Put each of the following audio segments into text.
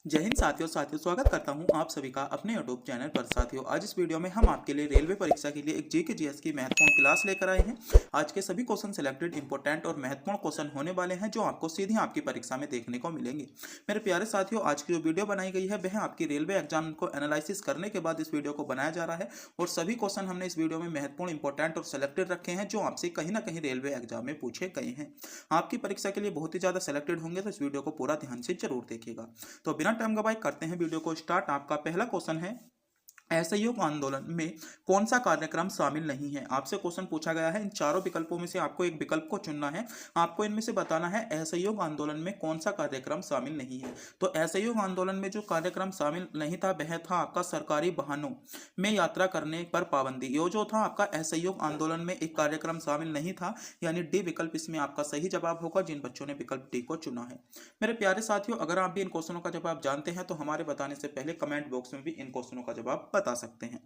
जय हिंद साथियों स्वागत करता हूं आप सभी का अपने यूट्यूब चैनल पर। साथियों, आज इस वीडियो में हम आपके लिए रेलवे परीक्षा के लिए एक जीके जीएस की महत्वपूर्ण क्लास लेकर आए हैं। आज के सभी क्वेश्चन सिलेक्टेड इंपॉर्टेंट और महत्वपूर्ण क्वेश्चन होने वाले हैं जो आपको सीधे आपकी परीक्षा में देखने को मिलेंगे। मेरे प्यारे साथियों, आज की जो वीडियो बनाई गई है वह आपकी रेलवे एग्जाम को एनालिसिस करने के बाद इस वीडियो को बनाया जा रहा है और सभी क्वेश्चन हमने इस वीडियो में महत्वपूर्ण इंपॉर्टेंट और सिलेक्टेड रखे हैं जो आपसे कहीं ना कहीं रेलवे एग्जाम में पूछे गए हैं। आपकी परीक्षा के लिए बहुत ही ज्यादा सिलेक्टेड होंगे, तो इस वीडियो को पूरा ध्यान से जरूर देखिएगा। तो बिना टाइम गवाए करते हैं वीडियो को स्टार्ट। आपका पहला क्वेश्चन है, असहयोग आंदोलन में कौन सा कार्यक्रम शामिल नहीं है। आपसे क्वेश्चन पूछा गया है, इन चारों विकल्पों में से आपको एक विकल्प को चुनना है। आपको इनमें से बताना है असहयोग आंदोलन में कौन सा कार्यक्रम शामिल नहीं है। तो असहयोग आंदोलन में जो कार्यक्रम शामिल नहीं था वह था आपका सरकारी वाहनों में यात्रा करने पर पाबंदी। ये जो था आपका असहयोग आंदोलन में एक कार्यक्रम शामिल नहीं था, यानी डी विकल्प इसमें आपका सही जवाब होगा जिन बच्चों ने विकल्प डी को चुना है। मेरे प्यारे साथियों, अगर आप भी इन क्वेश्चनों का जवाब जानते हैं तो हमारे बताने से पहले कमेंट बॉक्स में भी इन क्वेश्चनों का जवाब बता सकते हैं।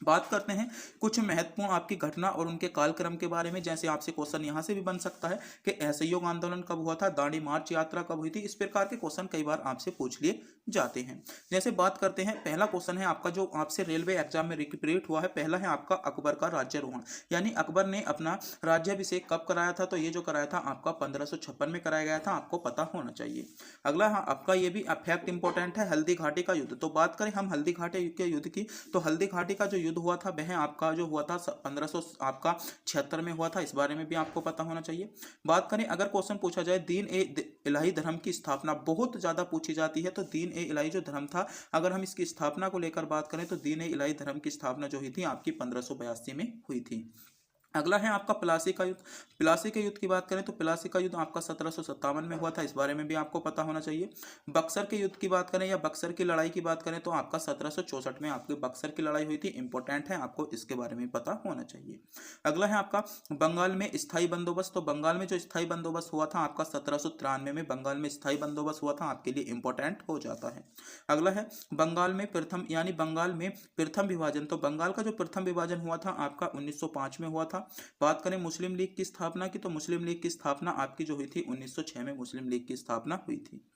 बात करते हैं कुछ महत्वपूर्ण आपकी घटना और उनके कालक्रम के बारे में। जैसे आपसे क्वेश्चन यहां से भी बन सकता है कि असहयोग आंदोलन कब हुआ था, दांडी मार्च यात्रा कब हुई थी। इस प्रकार के क्वेश्चन कई बार आपसे पूछ लिए जाते हैं। जैसे बात करते हैं, पहला क्वेश्चन है आपका जो आपसे रेलवे एग्जाम में रिपीट हुआ है। पहला है आपका अकबर का राज्यारोहण, यानी अकबर ने अपना राज्याभिषेक कब कराया था। तो ये जो कराया था आपका 1556 में कराया गया था, आपको पता होना चाहिए। अगला आपका ये भी फैक्ट इंपॉर्टेंट है, हल्दी घाटी का युद्ध। तो बात करें हम हल्दी घाटी के युद्ध की, तो हल्दी घाटी का जो युद्ध हुआ था वह आपका जो हुआ था 1576 में हुआ था। इस बारे में भी आपको पता होना चाहिए। बात करें अगर क्वेश्चन पूछा जाए दीन ए इलाही धर्म की स्थापना, बहुत ज्यादा पूछी जाती है। तो दीन ए इलाही जो धर्म था, अगर हम इसकी स्थापना को लेकर बात करें तो दीन ए इलाही धर्म की स्थापना जो हुई थी आपकी 1582 में हुई थी। अगला है आपका प्लासी का युद्ध। प्लासी के युद्ध की बात करें तो प्लासी का युद्ध आपका 1757 में हुआ था। इस बारे में भी आपको पता होना चाहिए। बक्सर के युद्ध की बात करें या बक्सर की लड़ाई की बात करें तो आपका 1764 में आपकी बक्सर की लड़ाई हुई थी। इंपॉर्टेंट है, आपको इसके बारे में पता होना चाहिए। अगला है आपका बंगाल में स्थायी बंदोबस्त। तो बंगाल में जो स्थायी बंदोबस्त हुआ था आपका 1793 में बंगाल में स्थायी बंदोबस्त हुआ था, आपके लिए इंपॉर्टेंट हो जाता है। अगला है बंगाल में प्रथम, यानी बंगाल में प्रथम विभाजन। तो बंगाल का जो प्रथम विभाजन हुआ था आपका 1905 में हुआ था। बात करें मुस्लिम लीग की स्थापना की, तो मुस्लिम लीग की स्थापना आपकी जो हुई थी 1906 में मुस्लिम लीग की स्थापना हुई थी।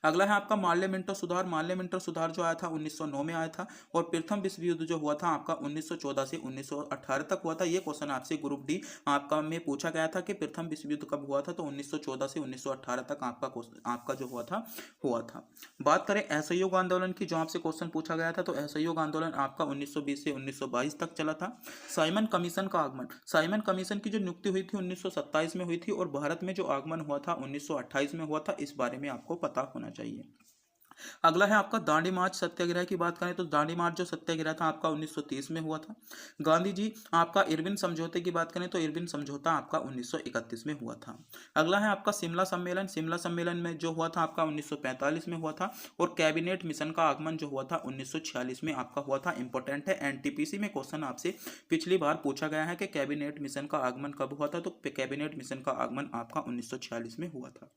अगला है आपका माल्य मिंटो सुधार। माल्य मिंटो सुधार जो आया था 1909 में आया था। और प्रथम विश्व युद्ध जो हुआ था आपका 1914 से 1918 तक हुआ था। ये क्वेश्चन आपसे ग्रुप डी आपका में पूछा गया था कि प्रथम विश्व युद्ध कब हुआ था। तो 1914 से 1918 तक आपका जो हुआ था। बात करें असहयोग आंदोलन की, जो आपसे क्वेश्चन पूछा गया था, तो असहयोग आंदोलन आपका 1920 से 1922 तक चला था। साइमन कमीशन का आगमन, साइमन कमीशन की जो नियुक्ति हुई थी 1927 में हुई थी और भारत में जो आगमन हुआ था 1928 में हुआ था। इस बारे में आपको पता होना चाहिए। अगला है आपका दांडी मार्च सत्याग्रह की बात करें तो दांडी मार्च जो सत्याग्रह था आपका 1930 में हुआ था। गांधी जी आपका इरविन समझौते की बात करें तो इरविन समझौता आपका 1931 में हुआ था। अगला है आपका शिमला सम्मेलन। शिमला सम्मेलन में जो हुआ था आपका 1945 में हुआ था। और कैबिनेट मिशन का आगमन जो हुआ था 1946 में आपका हुआ था। इंपॉर्टेंट है, एनटीपीसी में क्वेश्चन आपसे पिछली बार पूछा गया है कि कैबिनेट मिशन का आगमन कब हुआ था। तो कैबिनेट मिशन का आगमन आपका 1946 में हुआ था।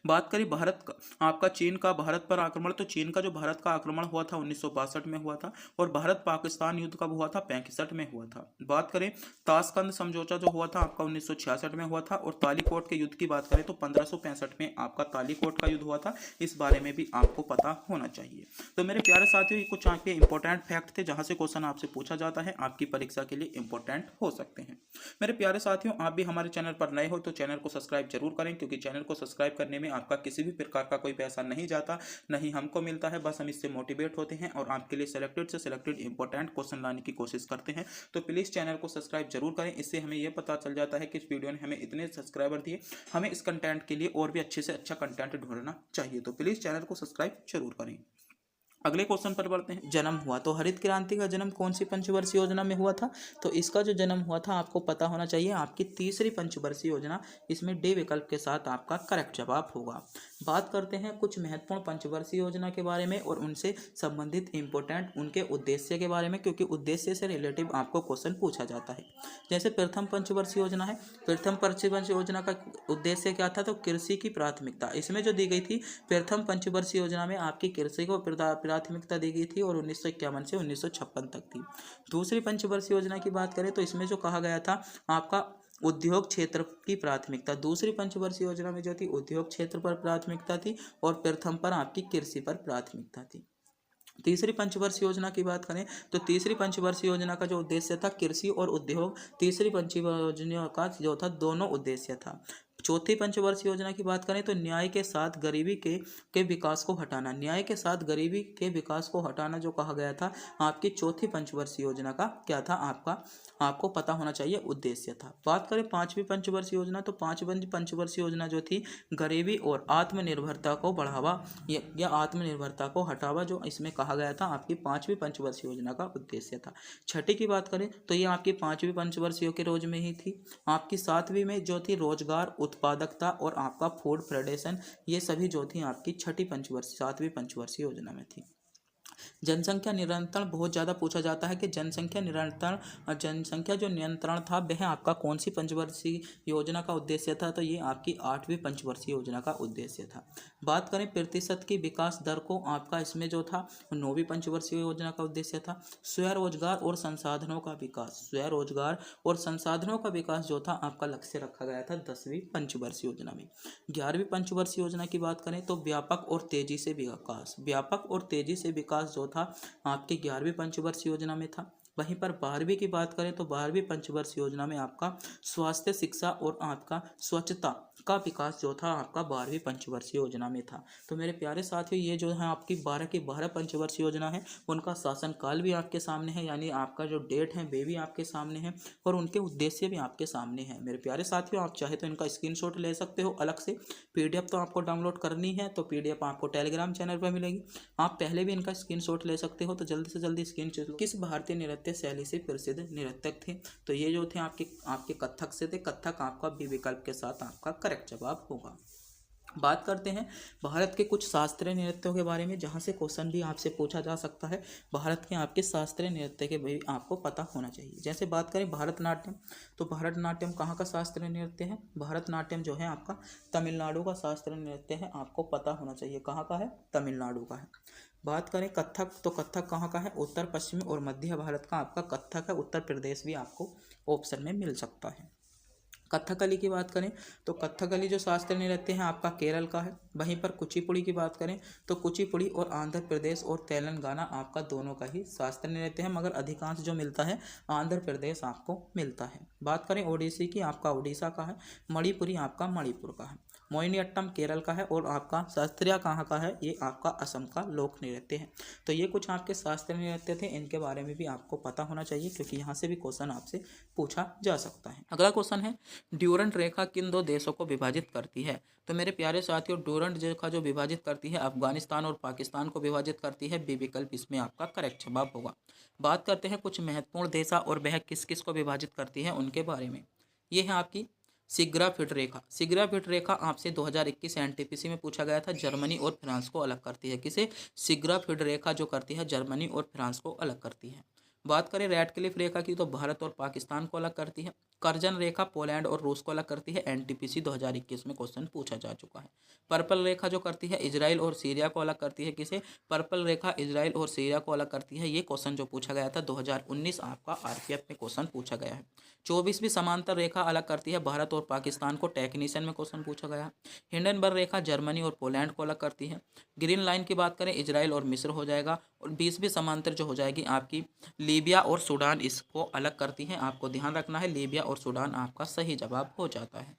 बात करें भारत का, आपका चीन का भारत पर आक्रमण। तो चीन का जो भारत का आक्रमण हुआ था 1962 में हुआ था। और भारत पाकिस्तान युद्ध कब हुआ था, 65 में हुआ था। बात करें ताशकंद समझौता जो हुआ था आपका 1966 में हुआ था। और तालीकोट के युद्ध की बात करें तो 1565 में आपका तालीकोट का युद्ध हुआ था। इस बारे में भी आपको पता होना चाहिए। तो मेरे प्यारे साथियों, ये कुछ आपके इंपॉर्टेंट फैक्ट थे जहां से क्वेश्चन आपसे पूछा जाता है, आपकी परीक्षा के लिए इंपॉर्टेंट हो सकते हैं। मेरे प्यारे साथियों, आप भी हमारे चैनल पर नए हो तो चैनल को सब्सक्राइब जरूर करें, क्योंकि चैनल को सब्सक्राइब करने में आपका किसी भी प्रकार का कोई पैसा नहीं जाता, नहीं हमको मिलता है। बस हम इससे मोटिवेट होते हैं और आपके लिए सिलेक्टेड से सिलेक्टेड इंपॉर्टेंट क्वेश्चन लाने की कोशिश करते हैं। तो प्लीज़ चैनल को सब्सक्राइब जरूर करें। इससे हमें यह पता चल जाता है कि इस वीडियो ने हमें इतने सब्सक्राइबर दिए, हमें इस कंटेंट के लिए और भी अच्छे से अच्छा कंटेंट ढूंढना चाहिए। तो प्लीज़ चैनल को सब्सक्राइब जरूर करें। अगले क्वेश्चन पर बढ़ते हैं। जन्म हुआ, तो हरित क्रांति का जन्म कौन सी पंचवर्षीय योजना में हुआ था। तो इसका जो जन्म हुआ था आपको पता होना चाहिए, आपकी तीसरी पंचवर्षीय योजना। इसमें डी विकल्प के साथ आपका करेक्ट जवाब होगा। बात करते हैं कुछ महत्वपूर्ण पंचवर्षीय योजना के बारे में और उनसे संबंधित इंपॉर्टेंट उनके उद्देश्य के बारे में, क्योंकि उद्देश्य से रिलेटिव आपको क्वेश्चन पूछा जाता है। जैसे प्रथम पंचवर्षीय योजना है, प्रथम पंचवर्षीय योजना का उद्देश्य क्या था, तो कृषि की प्राथमिकता इसमें जो दी गई थी। प्रथम पंचवर्षीय योजना में आपकी कृषि को प्राथमिकता दी गई थी और 1951 से 1956 तक थी। दूसरी पंचवर्षीय योजना की बात करें तो इसमें जो कहा गया था आपका उद्योग क्षेत्र की प्राथमिकता। दूसरी पंचवर्षीय योजना में जो थी उद्योग क्षेत्र पर प्राथमिकता थी और प्रथम पर आपकी कृषि पर प्राथमिकता थी। तीसरी पंचवर्षीय योजना की बात करें तो तीसरी पंचवर्षीय योजना का जो उद्देश्य था कृषि और उद्योग, तीसरी पंचवर्षीय योजना का जो था दोनों उद्देश्य था। चौथी पंचवर्षीय योजना की बात करें तो न्याय के साथ गरीबी के विकास को हटाना, न्याय के साथ गरीबी के विकास को हटाना जो कहा गया था आपकी चौथी पंचवर्षीय योजना का क्या था आपको पता होना चाहिए उद्देश्य था। बात करें पांचवी पंचवर्षीय योजना तो पांचवी पंचवर्षीय योजना जो थी गरीबी और आत्मनिर्भरता को बढ़ावा या आत्मनिर्भरता को हटावा जो इसमें कहा गया था आपकी पांचवी पंचवर्षीय योजना का उद्देश्य था। छठी की बात करें तो ये आपकी पांचवी पंचवर्षीय के रोज में ही थी। आपकी सातवीं में जो थी रोजगार, उत्पादकता और आपका फूड प्रोडक्शन, ये सभी जो थी आपकी छठी पंचवर्षीय सातवीं पंचवर्षीय योजना में थी। जनसंख्या नियंत्रण बहुत ज़्यादा पूछा जाता है कि जनसंख्या जो नियंत्रण था वह आपका कौन सी पंचवर्षीय योजना का उद्देश्य था, तो ये आपकी आठवीं पंचवर्षीय योजना का उद्देश्य था। बात करें प्रतिशत की विकास दर को, आपका इसमें जो था नौवीं पंचवर्षीय योजना का उद्देश्य था। स्वरोजगार और संसाधनों का विकास, स्वरोजगार और संसाधनों का विकास जो था आपका लक्ष्य रखा गया था 10वीं पंचवर्षीय योजना में। 11वीं पंचवर्षीय योजना की बात करें तो व्यापक और तेजी से विकास, व्यापक और तेजी से विकास जो था आपकी 11वीं पंचवर्षीय योजना में था। वहीं पर 12वीं की बात करें तो 12वीं पंचवर्षीय योजना में आपका स्वास्थ्य, शिक्षा और आपका स्वच्छता का विकास जो था आपका 12वीं पंचवर्षीय योजना में था। तो मेरे प्यारे साथियों ये जो है आपकी 12 की 12 पंचवर्षीय योजना है उनका शासनकाल भी आपके सामने है, यानी आपका जो डेट है वे भी आपके सामने है और उनके उद्देश्य भी आपके सामने है। मेरे प्यारे साथियों आप चाहे तो इनका स्क्रीनशॉट ले सकते हो अलग से, पीडीएफ तो आपको डाउनलोड करनी है तो पीडीएफ आपको टेलीग्राम चैनल पर मिलेगी। आप पहले भी इनका स्क्रीनशॉट ले सकते हो। तो जल्दी से जल्दी स्क्रीनशॉट लो। किस भारतीय नृत्य शैली से प्रसिद्ध नृत्यक थे, तो ये जो थे आपके कथक से थे। कथक आपका बी विकल्प के साथ आपका करेक्ट जवाब होगा। बात करते हैं भारत के कुछ शास्त्रीय नृत्यों के बारे में, जहां से क्वेश्चन भी आपसे पूछा जा सकता है। भारत के आपके शास्त्रीय नृत्य के भी आपको पता होना चाहिए। जैसे बात करें भरतनाट्यम, तो भरतनाट्यम कहाँ का शास्त्रीय नृत्य है? भरतनाट्यम जो है आपका तमिलनाडु का शास्त्रीय नृत्य है, आपको पता होना चाहिए कहाँ का है, तमिलनाडु का है। बात करें कथक, तो कथक कहाँ का है? उत्तर पश्चिमी और मध्य भारत का आपका कथक है। उत्तर प्रदेश भी आपको ऑप्शन में मिल सकता है। कथकली की बात करें तो कथकली जो शास्त्रीय नृत्य है आपका केरल का है। वहीं पर कुचिपुड़ी की बात करें तो कुचिपुड़ी और आंध्र प्रदेश और तेलंगाना आपका दोनों का ही शास्त्रीय नृत्य है, मगर अधिकांश जो मिलता है आंध्र प्रदेश आपको मिलता है। बात करें ओडिसी की, आपका उड़ीसा का है। मणिपुरी आपका मणिपुर का है। मोहिनीअट्टम केरल का है और आपका शास्त्रीय कहाँ का है? ये आपका असम का लोक नृत्य है। तो ये कुछ आपके शास्त्रीय नृत्य थे, इनके बारे में भी आपको पता होना चाहिए क्योंकि यहाँ से भी क्वेश्चन आपसे पूछा जा सकता है। अगला क्वेश्चन है ड्यूरंट रेखा किन दो देशों को विभाजित करती है? तो मेरे प्यारे साथियों ड्यूरंट रेखा जो विभाजित करती है अफगानिस्तान और पाकिस्तान को विभाजित करती है। बी विकल्प इसमें आपका करेक्ट जवाब होगा। बात करते हैं कुछ महत्वपूर्ण देशा और वह किस किस को विभाजित करती है उनके बारे में। ये है आपकी सिग्राफिड रेखा। सिग्राफिड रेखा आपसे 2021 एनटीपीसी में पूछा गया था। जर्मनी और फ्रांस को अलग करती है। किसे? सिग्राफिड रेखा जो करती है जर्मनी और फ्रांस को अलग करती है। बात करें रेडक्लिफ रेखा की तो भारत और पाकिस्तान को अलग करती है। कर्जन रेखा पोलैंड और रूस को अलग करती है। एनटीपीसी 2021 में क्वेश्चन पूछा जा चुका है। पर्पल रेखा जो करती है इजराइल और सीरिया को अलग करती है। किसे? पर्पल रेखा इजराइल और सीरिया को अलग करती है। ये क्वेश्चन जो पूछा गया था 2019 आपका आरपीएफ में क्वेश्चन पूछा गया है। 24वीं समांतर रेखा अलग करती है भारत और पाकिस्तान को। टेक्नीशियन में क्वेश्चन पूछा गया है। हिंडनबर्ग रेखा जर्मनी और पोलैंड को अलग करती है। ग्रीन लाइन की बात करें इजराइल और मिस्र हो जाएगा। और 20वीं समांतर जो हो जाएगी आपकी लीबिया और सूडान, इसको अलग करती हैं। आपको ध्यान रखना है लीबिया और सूडान आपका सही जवाब हो जाता है।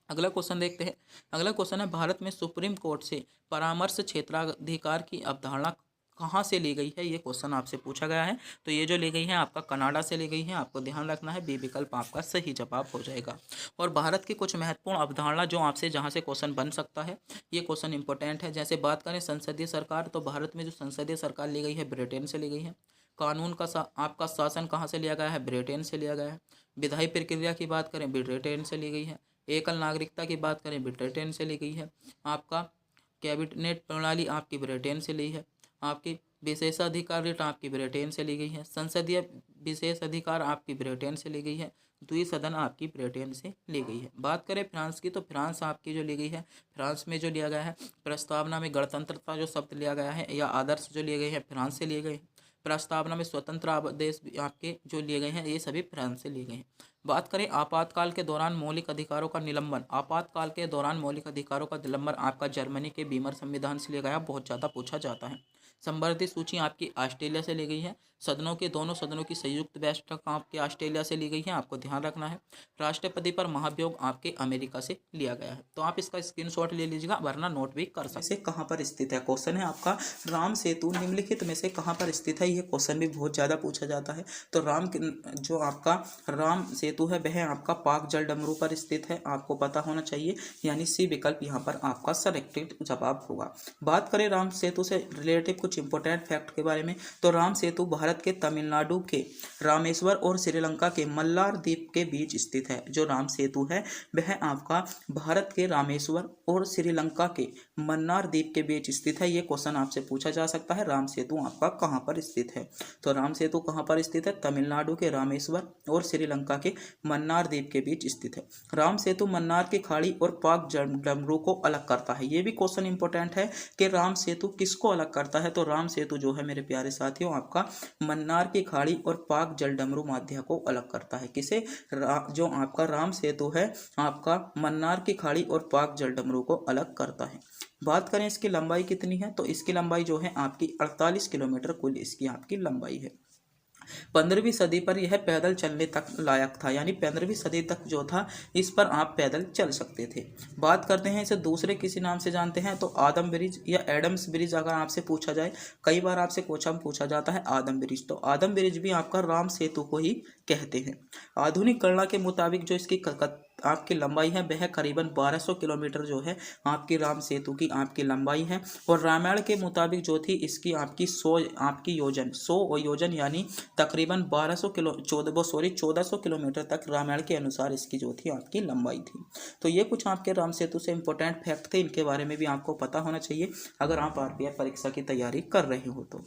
अगला क्वेश्चन देखते हैं। अगला क्वेश्चन है भारत में सुप्रीम कोर्ट से परामर्श क्षेत्राधिकार की अवधारणा कहाँ से ली गई है? ये क्वेश्चन आपसे पूछा गया है। तो ये जो ली गई है आपका कनाडा से ली गई है। आपको ध्यान रखना है बी विकल्प आपका सही जवाब हो जाएगा। और भारत की कुछ महत्वपूर्ण अवधारणा जो आपसे जहाँ से क्वेश्चन बन सकता है, ये क्वेश्चन इंपॉर्टेंट है। जैसे बात करें संसदीय सरकार, तो भारत में जो संसदीय सरकार ली गई है ब्रिटेन से ली गई है। कानून का आपका शासन कहाँ से लिया गया है? ब्रिटेन से लिया गया है। विधायी प्रक्रिया की बात करें ब्रिटेन से ली गई है। एकल नागरिकता की बात करें ब्रिटेन से ली गई है। आपका कैबिनेट प्रणाली आपकी ब्रिटेन से ली है। आपकी विशेषाधिकार रेट आपकी ब्रिटेन से ली गई है। संसदीय विशेष अधिकार आपकी ब्रिटेन से ली गई है। द्विसदन आपकी ब्रिटेन से ली गई है। बात करें फ्रांस की, तो फ्रांस आपकी जो ली गई है, फ्रांस में जो लिया गया है प्रस्तावना में गणतंत्रता जो शब्द लिया गया है या आदर्श जो लिए गए हैं फ्रांस से लिए गए हैं। प्रस्तावना में स्वतंत्र आदेश भी आपके जो लिए गए हैं ये सभी फ्रांस से लिए गए हैं। बात करें आपातकाल के दौरान मौलिक अधिकारों का निलंबन। आपातकाल के दौरान मौलिक अधिकारों का निलंबन आपका जर्मनी के बीमर संविधान से लिया गया, बहुत ज़्यादा पूछा जाता है। संवर्धित सूची आपकी ऑस्ट्रेलिया से ली गई है। सदनों के दोनों सदनों की संयुक्त बैठक आपके ऑस्ट्रेलिया से ली गई है, आपको ध्यान रखना है। राष्ट्रपति पर महाभियोग आपके अमेरिका से लिया गया है। तो आप इसका स्क्रीनशॉट ले लीजिएगा, वरना नोट भी कर सकते हैं। से कहाँ पर स्थित है, क्वेश्चन है आपका राम सेतु निम्नलिखित में से कहाँ पर स्थित है। ये क्वेश्चन भी बहुत ज़्यादा पूछा जाता है। तो जो आपका राम सेतु है वह आपका पाक जलडमरू पर स्थित है, आपको पता होना चाहिए, यानी सी विकल्प यहाँ पर आपका सेलेक्टेड जवाब होगा। बात करें राम सेतु से रिलेटेड कुछ इंपॉर्टेंट फैक्ट के बारे में, तो राम सेतु भारत के तमिलनाडु के रामेश्वर और श्रीलंका के मल्लार द्वीप के बीच स्थित है। जो राम सेतु है वह आपका भारत के रामेश्वर और श्रीलंका के मन्नार द्वीप के बीच स्थित है। ये क्वेश्चन आपसे पूछा जा सकता है, राम सेतु आपका कहाँ पर स्थित है। तो राम सेतु कहाँ पर स्थित है, तमिलनाडु के रामेश्वर और श्रीलंका के मन्नार द्वीप के बीच स्थित है। राम सेतु मन्नार की खाड़ी और पाक जलडमरू को अलग करता है। ये भी क्वेश्चन इंपॉर्टेंट है कि राम सेतु किसको अलग करता है। तो राम सेतु जो है मेरे प्यारे साथियों आपका मन्नार की खाड़ी और पाक जलडमरू माध्य को अलग करता है। किसे, जो आपका राम सेतु है आपका मन्नार की खाड़ी और पाक जलडमरू को अलग करता है। बात करें इसकी लंबाई कितनी है, तो इसकी लंबाई जो है आपकी 48 किलोमीटर कुल इसकी आपकी लंबाई है। 15वीं सदी पर यह पैदल चलने तक लायक था, यानी 15वीं सदी तक जो था इस पर आप पैदल चल सकते थे। बात करते हैं इसे दूसरे किसी नाम से जानते हैं, तो आदम ब्रिज या एडम्स ब्रिज अगर आपसे पूछा जाए, कई बार आपसे क्वेश्चन पूछा जाता है आदम ब्रिज, तो आदम ब्रिज भी आपका राम सेतु को ही कहते हैं। आधुनिक गणना के मुताबिक जो इसकी आपकी लंबाई है वह करीबन 1200 किलोमीटर जो है आपकी राम सेतु की आपकी लंबाई है। और रामायण के मुताबिक जो थी इसकी आपकी 100 योजन यानी तकरीबन 1400 किलोमीटर तक रामायण के अनुसार इसकी जो थी आपकी लंबाई थी। तो ये कुछ आपके राम सेतु से इंपॉर्टेंट फैक्ट थे, इनके बारे में भी आपको पता होना चाहिए अगर आप आरपीएफ परीक्षा की तैयारी कर रहे हो तो।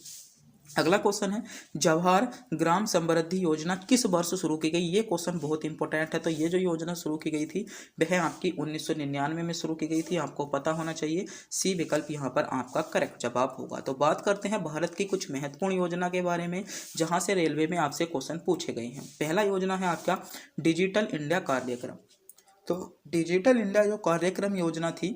अगला क्वेश्चन है, जवाहर ग्राम समृद्धि योजना किस वर्ष शुरू की गई। ये क्वेश्चन बहुत इंपॉर्टेंट है। तो ये जो योजना शुरू की गई थी वह आपकी 1999 में शुरू की गई थी, आपको पता होना चाहिए। सी विकल्प यहाँ पर आपका करेक्ट जवाब होगा। तो बात करते हैं भारत की कुछ महत्वपूर्ण योजना के बारे में जहाँ से रेलवे में आपसे क्वेश्चन पूछे गए हैं। पहला योजना है आपका डिजिटल इंडिया कार्यक्रम। तो डिजिटल इंडिया जो कार्यक्रम योजना थी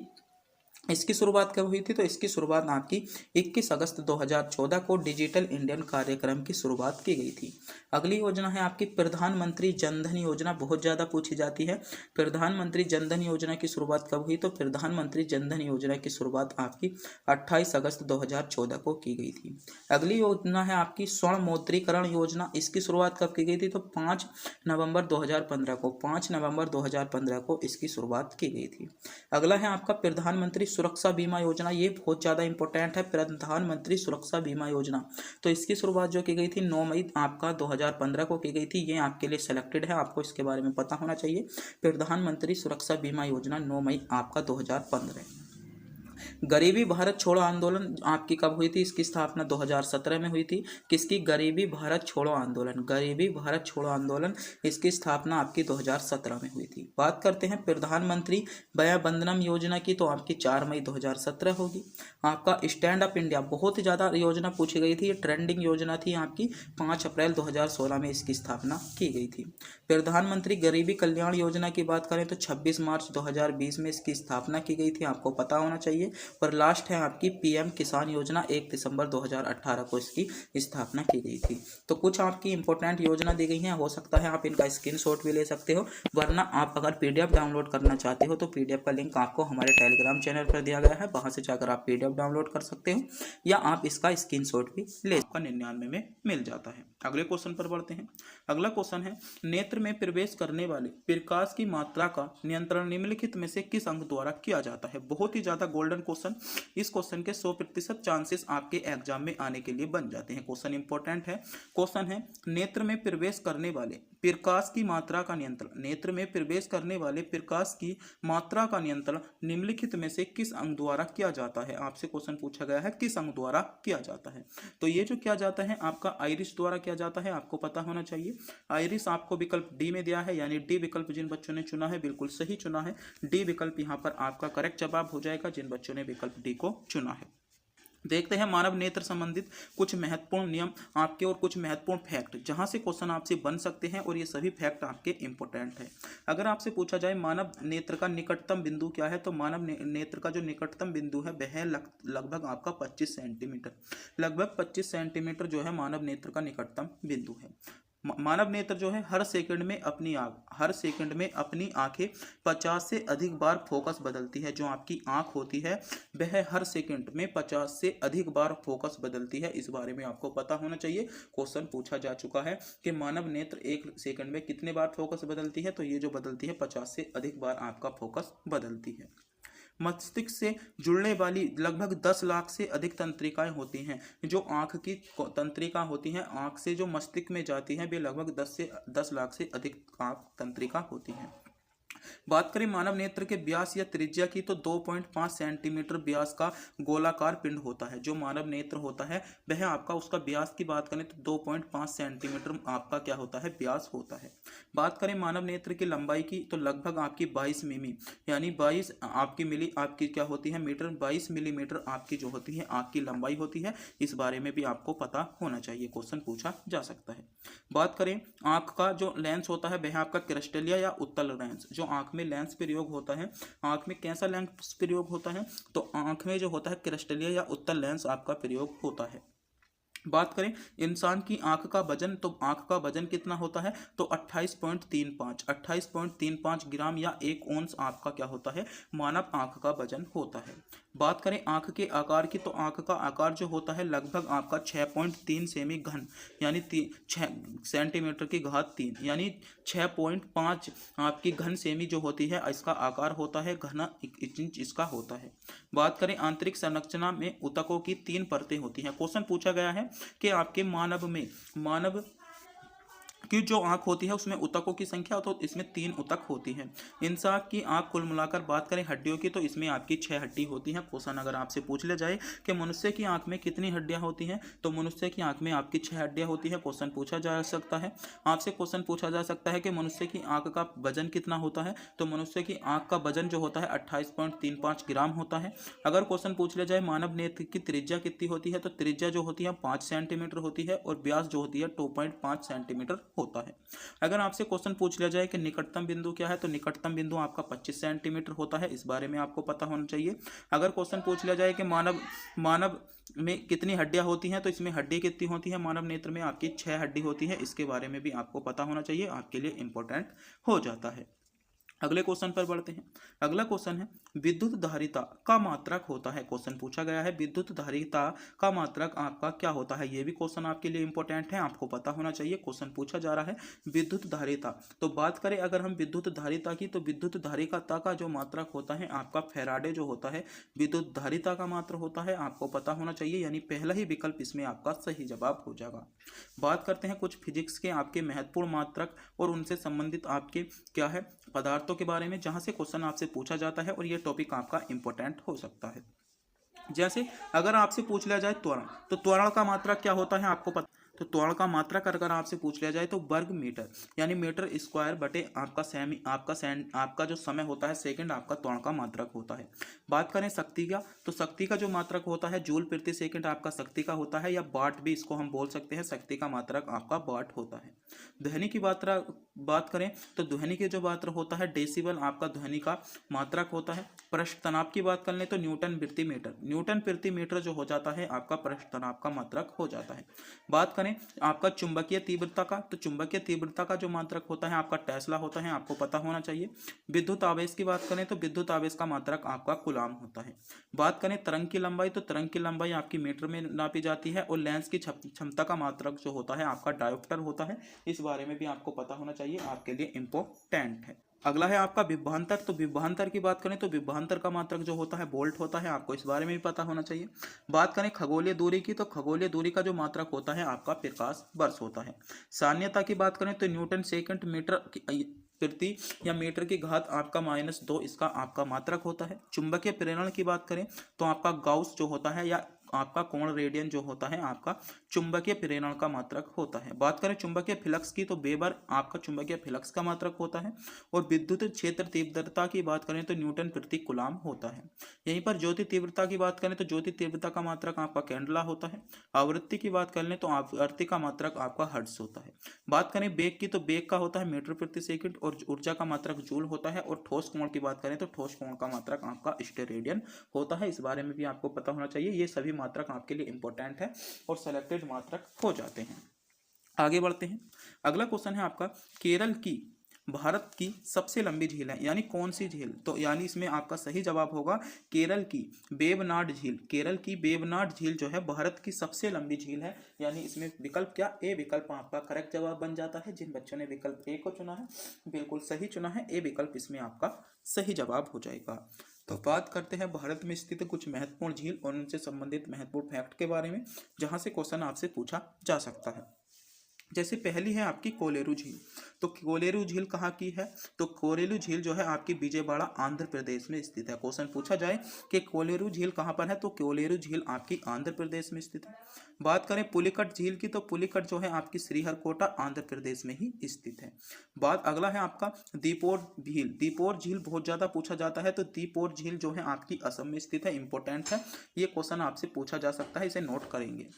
इसकी शुरुआत कब हुई थी, तो इसकी शुरुआत आपकी 21 अगस्त 2014 को डिजिटल इंडियन कार्यक्रम की शुरुआत की गई थी। अगली योजना है आपकी प्रधानमंत्री जनधन योजना, बहुत ज़्यादा पूछी जाती है। प्रधानमंत्री जनधन योजना की शुरुआत कब हुई, तो प्रधानमंत्री जनधन योजना की शुरुआत आपकी 28 अगस्त 2014 को की गई थी। अगली योजना है आपकी स्वर्ण मौद्रीकरण योजना, इसकी शुरुआत कब की गई थी, तो 5 नवंबर 2015 को 5 नवंबर 2015 को इसकी शुरुआत की गई थी। अगला है आपका प्रधानमंत्री सुरक्षा बीमा योजना, ये बहुत ज़्यादा इंपॉर्टेंट है। प्रधानमंत्री सुरक्षा बीमा योजना, तो इसकी शुरुआत जो की गई थी 9 मई आपका 2015 को की गई थी। ये आपके लिए सिलेक्टेड है, आपको इसके बारे में पता होना चाहिए। प्रधानमंत्री सुरक्षा बीमा योजना 9 मई आपका 2015। गरीबी भारत छोड़ो आंदोलन आपकी कब हुई थी, इसकी स्थापना 2017 में हुई थी। किसकी, गरीबी भारत छोड़ो आंदोलन, गरीबी भारत छोड़ो आंदोलन, इसकी स्थापना आपकी 2017 में हुई थी। बात करते हैं प्रधानमंत्री वय वंदनम योजना की, तो आपकी 4 मई 2017 होगी। आपका स्टैंड अप इंडिया, बहुत ही ज़्यादा योजना पूछी गई थी, ये ट्रेंडिंग योजना थी आपकी, 5 अप्रैल 2016 में इसकी स्थापना की गई थी। प्रधानमंत्री गरीबी कल्याण योजना की बात करें तो 26 मार्च 2020 में इसकी स्थापना की गई थी, आपको पता होना चाहिए। और लास्ट है आपकी पीएम किसान योजना, 1 दिसंबर 2018 को इसकी स्थापना की गई थी। तो कुछ आपकी इंपॉर्टेंट योजना दी गई हैं, हो सकता है आप इनका स्क्रीनशॉट भी ले सकते हो, वरना आप अगर पीडीएफ डाउनलोड करना चाहते हो तो पीडीएफ का लिंक आपको हमारे टेलीग्राम चैनल पर दिया गया है, वहां से जाकर आप पीडीएफ डाउनलोड कर सकते हो या आप इसका स्क्रीनशॉट भी ले, आपका 99 में मिल जाता है। अगले क्वेश्चन पर बढ़ते हैं। अगला क्वेश्चन है, नेत्र में प्रवेश करने वाले प्रकाश की मात्रा का नियंत्रण निम्नलिखित में से किस अंग द्वारा किया जाता है। बहुत ही ज्यादा गोल्डन क्वेश्चन, इस क्वेश्चन के 100% चांसेस आपके एग्जाम में आने के लिए बन जाते हैं। क्वेश्चन इंपॉर्टेंट है। क्वेश्चन है, नेत्र में प्रवेश करने वाले प्रकाश की मात्रा का नियंत्रण, नेत्र में प्रवेश करने वाले प्रकाश की मात्रा का नियंत्रण निम्नलिखित में से किस अंग द्वारा किया जाता है। आपसे क्वेश्चन पूछा गया है किस अंग द्वारा किया जाता है। तो ये जो किया जाता है आपका आइरिस द्वारा किया जाता है, आपको पता होना चाहिए। आइरिस आपको विकल्प डी में दिया है, यानी डी विकल्प जिन बच्चों ने चुना है बिल्कुल सही चुना है। डी विकल्प यहाँ पर आपका करेक्ट जवाब हो जाएगा जिन बच्चों ने विकल्प डी को चुना है। देखते हैं मानव नेत्र संबंधित कुछ महत्वपूर्ण नियम आपके और कुछ महत्वपूर्ण फैक्ट जहां से क्वेश्चन आपसे बन सकते हैं और ये सभी फैक्ट आपके इंपॉर्टेंट है। अगर आपसे पूछा जाए मानव नेत्र का निकटतम बिंदु क्या है, तो मानव नेत्र का जो निकटतम बिंदु है वह है लगभग आपका 25 सेंटीमीटर। लगभग 25 सेंटीमीटर जो है मानव नेत्र का निकटतम बिंदु है। मानव नेत्र जो है हर सेकंड में अपनी आंखें 50 से अधिक बार फोकस बदलती है। जो आपकी आंख होती है वह हर सेकंड में 50 से अधिक बार फोकस बदलती है। इस बारे में आपको पता होना चाहिए। क्वेश्चन पूछा जा चुका है कि मानव नेत्र एक सेकंड में कितने बार फोकस बदलती है, तो ये जो बदलती है 50 से अधिक बार आपका फोकस बदलती है। मस्तिष्क से जुड़ने वाली लगभग 10 लाख से अधिक तंत्रिकाएं होती हैं। जो आंख की तंत्रिका होती हैं, आंख से जो मस्तिष्क में जाती हैं, वे लगभग 10 लाख से अधिक आंख तंत्रिका होती हैं। बात करें मानव नेत्र के व्यास या त्रिज्या की, तो 2.5 सेंटीमीटर व्यास का गोलाकार पिंड होता है। जो मानव नेत्र होता है वह आपका, उसका व्यास की बात करें तो 2.5 सेंटीमीटर आपका क्या होता है, व्यास होता है। बात करें मानव नेत्र की लंबाई की, तो लगभग आपकी 22 मिमी यानी 22 आपकी क्या होती है, मीटर 22 मिलीमीटर आपकी जो होती है आंख की लंबाई होती है। इस बारे में भी आपको पता होना चाहिए, क्वेश्चन पूछा जा सकता है। बात करें आंख का जो लेंस होता है वह आपका क्रिस्टलिया या उत्तल लेंस। जो आंख में लेंस प्रयोग होता है, आंख में कैसा लेंस प्रयोग होता है, तो आंख में जो होता है क्रिस्टलिया या उत्तल लेंस आपका प्रयोग होता है। बात करें इंसान की आंख का वजन, तो आंख का वजन कितना होता है, तो 28.35 ग्राम या 1 औंस आपका क्या होता है, मानव आंख का वजन होता है। बात करें आंख के आकार की, तो आंख का आकार जो होता है लगभग आपका 6.3 सेमी घन यानी 6 सेंटीमीटर की घात 3 यानी 6.5 आपकी घन सेमी जो होती है इसका आकार होता है, घना इंच इसका होता है। बात करें आंतरिक संरचना में ऊतकों की 3 परतें होती हैं। क्वेश्चन पूछा गया है कि आपके मानव की जो आंख होती है उसमें ऊतकों की संख्या, तो इसमें 3 ऊतक होती है। इंसान की आंख कुल मिलाकर बात करें हड्डियों की, तो इसमें आपकी 6 हड्डी होती हैं। क्वेश्चन अगर आपसे पूछ लिया जाए कि मनुष्य की आंख में कितनी हड्डियां होती हैं, तो मनुष्य की आंख में आपकी 6 हड्डियां होती है। क्वेश्चन पूछा जा सकता है आपसे, क्वेश्चन पूछा जा सकता है कि मनुष्य की आंख का वजन कितना होता है, तो मनुष्य की आंख का वजन जो होता है 28.35 ग्राम होता है। अगर क्वेश्चन पूछ लिया जाए मानव नेत्र की त्रिज्या कितनी होती है, तो त्रिज्या जो होती है 5 सेंटीमीटर होती है और व्यास जो होती है 2.5 सेंटीमीटर होता है। अगर आपसे क्वेश्चन पूछ लिया जाए कि निकटतम बिंदु क्या है, तो निकटतम बिंदु आपका 25 सेंटीमीटर होता है। इस बारे में आपको पता होना चाहिए। अगर क्वेश्चन पूछ लिया जाए कि मानव में कितनी हड्डियां होती हैं, तो इसमें हड्डी कितनी होती है, मानव नेत्र में आपकी 6 हड्डी होती है। इसके बारे में भी आपको पता होना चाहिए, आपके लिए इंपॉर्टेंट हो जाता है। अगले क्वेश्चन पर बढ़ते हैं। अगला क्वेश्चन है विद्युत धारिता का मात्रक होता है। क्वेश्चन पूछा गया है विद्युत धारिता का मात्रक आपका क्या होता है। ये भी क्वेश्चन आपके लिए इंपॉर्टेंट है, आपको पता होना चाहिए। क्वेश्चन पूछा जा रहा है विद्युत धारिता, तो बात करें अगर हम विद्युत धारिता की, तो विद्युत धारिता का जो मात्रक होता है आपका फैराडे जो होता है विद्युत धारिता का मात्र होता है, आपको पता होना चाहिए। यानी पहला ही विकल्प इसमें आपका सही जवाब हो जाएगा। बात करते हैं कुछ फिजिक्स के आपके महत्वपूर्ण मात्रक और उनसे संबंधित आपके क्या है पदार्थों के बारे में, जहां से क्वेश्चन आपसे पूछा जाता है और ये टॉपिक आपका इंपॉर्टेंट हो सकता है। जैसे अगर आपसे पूछ लिया जाए त्वरण, तो त्वरण का मात्रक क्या होता है आपको पता, तो त्वरण का मात्रक अगर आपसे पूछ लिया जाए तो वर्ग मीटर यानी मीटर स्क्वायर बटे आपका जो समय होता है सेकंड, आपका त्वरण का मात्रक होता है। बात करें शक्ति का, तो शक्ति का जो मात्रक होता है जूल प्रति सेकंड आपका शक्ति का होता है, या वाट भी इसको हम बोल सकते हैं। शक्ति का मात्रक आपका वाट होता है। ध्वनि की बात करें तो ध्वनि के जो मात्रक होता है डेसिबल आपका ध्वनि का मात्रक होता है। पृष्ठ तनाव की बात कर लें तो न्यूटन प्रति मीटर जो हो जाता है आपका पृष्ठ तनाव का मात्रक हो जाता है। बात करें आपका चुंबकीय तीव्रता का, तो चुंबकीय तीव्रता का जो मात्रक होता है आपका टेस्ला होता है, आपको पता होना चाहिए। विद्युत आवेश की बात करें तो विद्युत आवेश का मात्रक आपका कूलाम होता है। बात करें तरंग की लंबाई, तो तरंग की लंबाई आपकी मीटर में नापी जाती है। और लेंस की क्षमता का मात्रक जो होता है आपका डायोप्टर होता है। इस बारे में भी आपको पता होना चाहिए, आपके लिए इंपॉर्टेंट है। अगला है आपका विभवांतर, तो विभवांतर की बात करें तो विभवांतर का मात्रक जो होता है वोल्ट होता है, आपको इस बारे में भी पता होना चाहिए। बात करें खगोलीय दूरी की, तो खगोलीय दूरी का जो मात्रक होता है आपका प्रकाश वर्ष होता है। सान्यता की बात करें तो न्यूटन सेकंड मीटर प्रति या मीटर की घात आपका -2 इसका आपका मात्रक होता है। चुंबकीय प्रेरण की बात करें तो आपका गाउस जो होता है या आपका कोण रेडियन जो होता है आपका चुंबकीय प्रेरण का मात्रक होता है। बात करें चुंबकीय फ्लक्स की तो वेबर आपका चुंबकीय फ्लक्स का मात्रक होता है। और विद्युत क्षेत्र तीव्रता की बात करें तो न्यूटन प्रति कूलाम होता है। यहीं पर ज्योति तीव्रता की बात करें तो ज्योति तीव्रता का मात्रक आपका कैंडला होता है। आवृत्ति की बात कर लें तो आवृत्ति का मात्रक आपका हर्ट्ज होता है। बात करें बेग की तो बेग का होता है मीटर प्रति सेकंड और ऊर्जा का मात्रक जूल होता है। और ठोस कोण की बात करें तो ठोस कोण का मात्रक आपका स्टेरेडियन होता है। इस बारे में भी आपको पता होना चाहिए। ये सभी मात्रक आपके लिए इंपॉर्टेंट है और सेलेक्टेड मात्रक हो जाते हैं। आगे बढ़ते हैं। अगला क्वेश्चन है आपका केरल की भारत की सबसे लंबी झील है यानी कौन सी झील, तो यानी इसमें आपका सही जवाब होगा केरल की वेवनाड झील। केरल की वेवनाड झील जो है भारत की सबसे लंबी झील है। यानी इसमें विकल्प क्या, ए विकल्प आपका करेक्ट जवाब बन जाता है। जिन बच्चों ने विकल्प ए को चुना है बिल्कुल सही चुना है, ए विकल्प इसमें आपका सही जवाब हो जाएगा। तो बात करते हैं भारत में स्थित कुछ महत्वपूर्ण झील और उनसे संबंधित महत्वपूर्ण फैक्ट के बारे में, जहां से क्वेश्चन आपसे पूछा जा सकता है। जैसे पहली है आपकी कोलेरू झील। तो कोलेरू झील कहाँ की है, तो कोलेरू झील जो है आपकी विजयवाड़ा आंध्र प्रदेश में स्थित है। क्वेश्चन पूछा जाए कि कोलेरू झील कहाँ पर है, तो कोलेरू झील आपकी आंध्र प्रदेश में स्थित है। बात करें पुलिकट झील की तो पुलिकट जो है आपकी श्रीहरिकोटा आंध्र प्रदेश में ही स्थित है। बात अगला है आपका दीपोर झील। दीपोर झील बहुत ज्यादा पूछा जाता है, तो दीपोर झील जो है आपकी असम में स्थित है। इंपॉर्टेंट है, ये क्वेश्चन आपसे पूछा जा सकता है, इसे नोट करेंगे।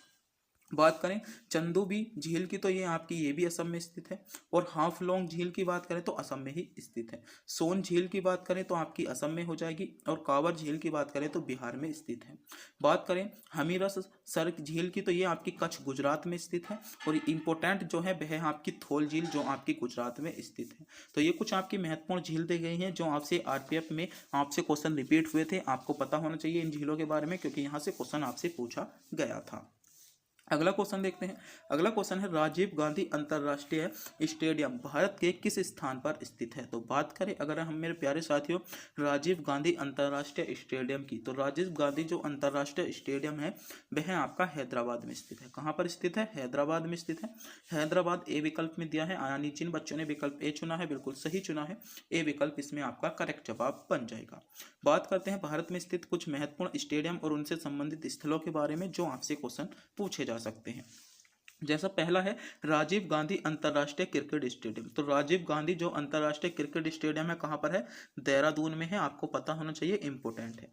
बात करें चंदूबी झील की तो ये भी असम में स्थित है। और हाफलोंग झील की बात करें तो असम में ही स्थित है। सोन झील की बात करें तो आपकी असम में हो जाएगी। और कांवर झील की बात करें तो बिहार में स्थित है। बात करें हमीरस सर झील की तो ये आपकी कच्छ गुजरात में स्थित है। और इंपॉर्टेंट जो है वह आपकी थोल झील जो आपकी गुजरात में स्थित है। तो ये कुछ आपकी महत्वपूर्ण झील दी गई हैं जो आपसे आरपीएफ में आपसे क्वेश्चन रिपीट हुए थे। आपको पता होना चाहिए इन झीलों के बारे में, क्योंकि यहाँ से क्वेश्चन आपसे पूछा गया था। अगला क्वेश्चन देखते हैं। अगला क्वेश्चन है राजीव गांधी अंतरराष्ट्रीय स्टेडियम भारत के किस स्थान पर स्थित है। तो बात करें अगर हम मेरे प्यारे साथियों राजीव गांधी अंतरराष्ट्रीय स्टेडियम की, तो राजीव गांधी जो अंतरराष्ट्रीय स्टेडियम है वह आपका हैदराबाद में स्थित है। कहाँ पर स्थित है, हैदराबाद में स्थित है। हैदराबाद ए विकल्प में दिया है, यानी जिन बच्चों ने विकल्प ए चुना है बिल्कुल सही चुना है, ए विकल्प इसमें आपका करेक्ट जवाब बन जाएगा। बात करते हैं भारत में स्थित कुछ महत्वपूर्ण स्टेडियम और उनसे संबंधित स्थलों के बारे में जो आपसे क्वेश्चन पूछे जा सकते हैं। जैसा पहला है राजीव गांधी अंतरराष्ट्रीय क्रिकेट स्टेडियम। तो राजीव गांधी जो अंतरराष्ट्रीय क्रिकेट स्टेडियम है कहाँ पर है, देहरादून में है। आपको पता होना चाहिए, इंपॉर्टेंट है।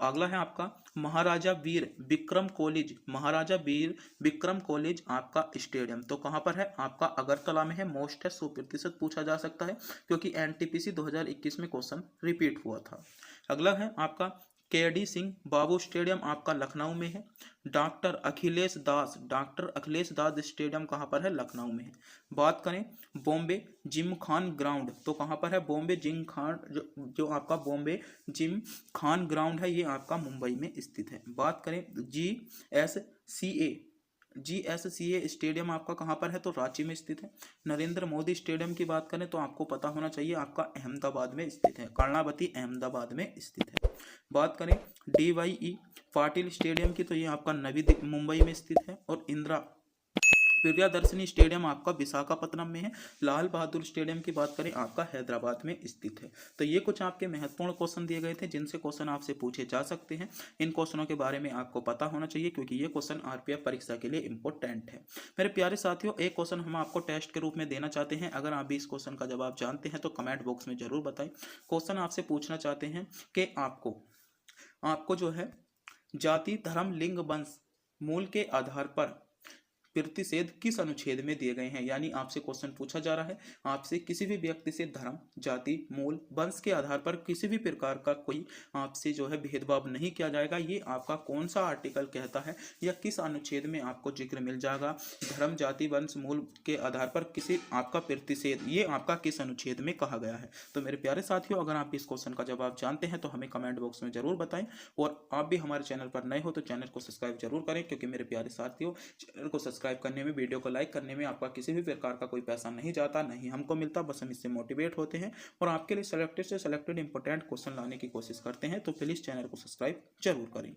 अगला है आपका महाराजा वीर विक्रम कॉलेज। महाराजा वीर विक्रम कॉलेज आपका स्टेडियम तो कहाँ पर है, आपका अगरतला में है। मोस्ट है 100% पूछा जा सकता है, क्योंकि एनटीपीसी 2021 में क्वेश्चन रिपीट हुआ था। अगला है आपका केडी सिंह बाबू स्टेडियम आपका लखनऊ में है। डॉक्टर अखिलेश दास स्टेडियम कहाँ पर है, लखनऊ में है। बात करें बॉम्बे जिम खान ग्राउंड तो कहाँ पर है, बॉम्बे जिम खान जो आपका बॉम्बे जिम खान ग्राउंड है ये आपका मुंबई में स्थित है। बात करें जीएससीए स्टेडियम आपका कहाँ पर है, तो रांची में स्थित है। नरेंद्र मोदी स्टेडियम की बात करें तो आपको पता होना चाहिए आपका अहमदाबाद में स्थित है, कर्णावती अहमदाबाद में स्थित है। बात करें डीवाईई पाटिल स्टेडियम की तो ये आपका नवी मुंबई में स्थित है। और इंदिरा प्रियदर्शनी स्टेडियम आपका विशाखापट्टनम में है। लाल बहादुर स्टेडियम की बात करें आपका हैदराबाद में स्थित है। तो ये कुछ आपके महत्वपूर्ण क्वेश्चन दिए गए थे जिनसे क्वेश्चन आपसे पूछे जा सकते हैं। इन क्वेश्चनों के बारे में आपको पता होना चाहिए, क्योंकि ये क्वेश्चन आरपीएफ परीक्षा के लिए इंपॉर्टेंट है। मेरे प्यारे साथियों एक क्वेश्चन हम आपको टेस्ट के रूप में देना चाहते हैं। अगर आप भी इस क्वेश्चन का जवाब जानते हैं तो कमेंट बॉक्स में जरूर बताएं। क्वेश्चन आपसे पूछना चाहते हैं कि आपको जो है जाति धर्म लिंग वंश मूल के आधार पर प्रतिषेध किस अनुच्छेद में दिए गए हैं। यानी आपसे क्वेश्चन पूछा जा रहा है, आपसे किसी भी व्यक्ति से धर्म जाति मूल वंश के आधार पर किसी भी प्रकार का कोई आपसे जो है भेदभाव नहीं किया जाएगा। ये आपका कौन सा आर्टिकल कहता है या किस अनुच्छेद में आपको जिक्र मिल जाएगा, धर्म जाति वंश मूल के आधार पर किसी आपका प्रतिषेध, ये आपका किस अनुच्छेद में कहा गया है। तो मेरे प्यारे साथियों अगर आप इस क्वेश्चन का जवाब जानते हैं तो हमें कमेंट बॉक्स में जरूर बताएं। और आप भी हमारे चैनल पर नए हो तो चैनल को सब्सक्राइब जरूर करें, क्योंकि मेरे प्यारे साथियों चैनल को सब्सक्राइब करने में, वीडियो को लाइक करने में आपका किसी भी प्रकार का कोई पैसा नहीं जाता, नहीं हमको मिलता, बस हम इससे मोटिवेट होते हैं और आपके लिए सेलेक्टेड इंपॉर्टेंट क्वेश्चन लाने की कोशिश करते हैं। तो प्लीज चैनल को सब्सक्राइब जरूर करें।